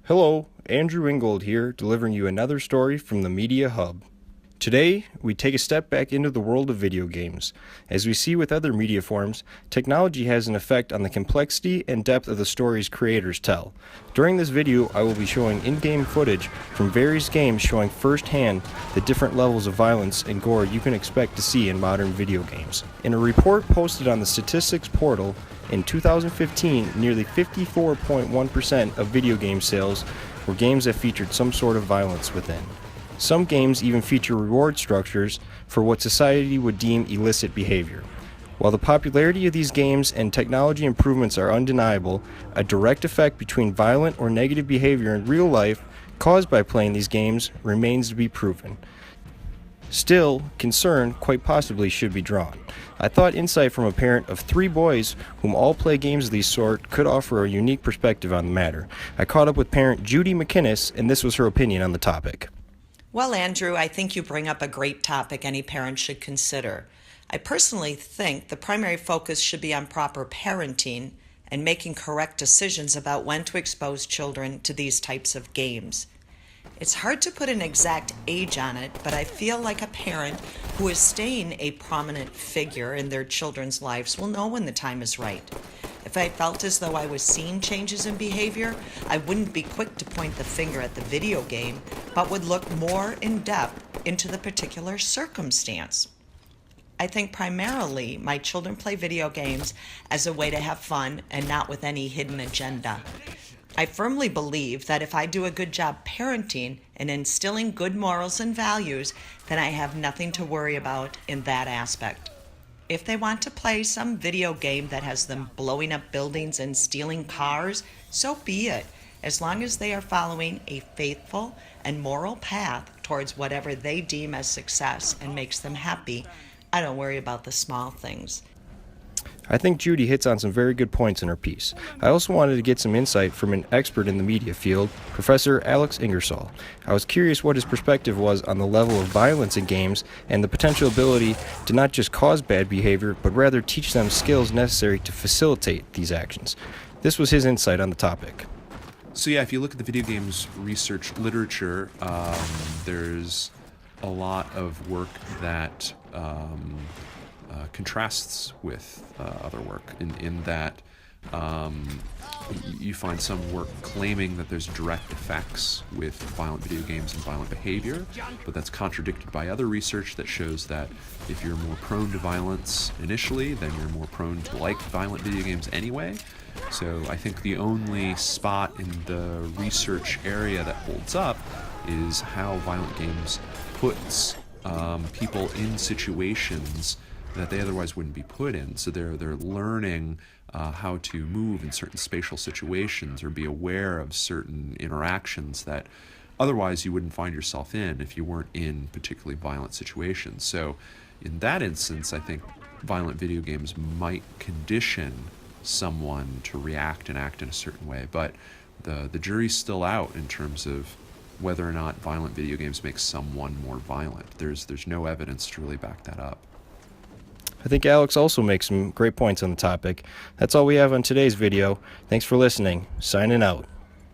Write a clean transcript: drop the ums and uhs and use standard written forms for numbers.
Hello, Andrew Ingold here, delivering you another story from the Media Hub. Today, we take a step back into the world of video games. As we see with other media forms, technology has an effect on the complexity and depth of the stories creators tell. During this video, I will be showing in-game footage from various games showing firsthand the different levels of violence and gore you can expect to see in modern video games. In a report posted on the statistics portal, in 2015, nearly 54.1% of video game sales were games that featured some sort of violence within. Some games even feature reward structures for what society would deem illicit behavior. While the popularity of these games and technology improvements are undeniable, a direct effect between violent or negative behavior in real life caused by playing these games remains to be proven. Still, concern quite possibly should be drawn. I thought insight from a parent of 3 boys whom all play games of these sort could offer a unique perspective on the matter. I caught up with parent Judy McInnes, and this was her opinion on the topic. Well, Andrew, I think you bring up a great topic any parent should consider. I personally think the primary focus should be on proper parenting and making correct decisions about when to expose children to these types of games. It's hard to put an exact age on it, but I feel like a parent who is staying a prominent figure in their children's lives will know when the time is right. If I felt as though I was seeing changes in behavior, I wouldn't be quick to point the finger at the video game, but would look more in depth into the particular circumstance. I think primarily my children play video games as a way to have fun and not with any hidden agenda. I firmly believe that if I do a good job parenting and instilling good morals and values, then I have nothing to worry about in that aspect. If they want to play some video game that has them blowing up buildings and stealing cars, so be it, as long as they are following a faithful and moral path towards whatever they deem as success and makes them happy. I don't worry about the small things. I think Judy hits on some very good points in her piece. I also wanted to get some insight from an expert in the media field, Professor Alex Ingersoll. I was curious what his perspective was on the level of violence in games and the potential ability to not just cause bad behavior, but rather teach them skills necessary to facilitate these actions. This was his insight on the topic. So yeah, if you look at the video games research literature, there's a lot of work that contrasts with other work in that you find some work claiming that there's direct effects with violent video games and violent behavior, but that's contradicted by other research that shows that if you're more prone to violence initially, then you're more prone to like violent video games anyway. So I think the only spot in the research area that holds up is how violent games puts people in situations that they otherwise wouldn't be put in. So they're learning how to move in certain spatial situations or be aware of certain interactions that otherwise you wouldn't find yourself in if you weren't in particularly violent situations. So in that instance, I think violent video games might condition someone to react and act in a certain way, but the jury's still out in terms of whether or not violent video games make someone more violent. There's no evidence to really back that up. I think Alex also makes some great points on the topic. That's all we have on today's video. Thanks for listening. Signing out.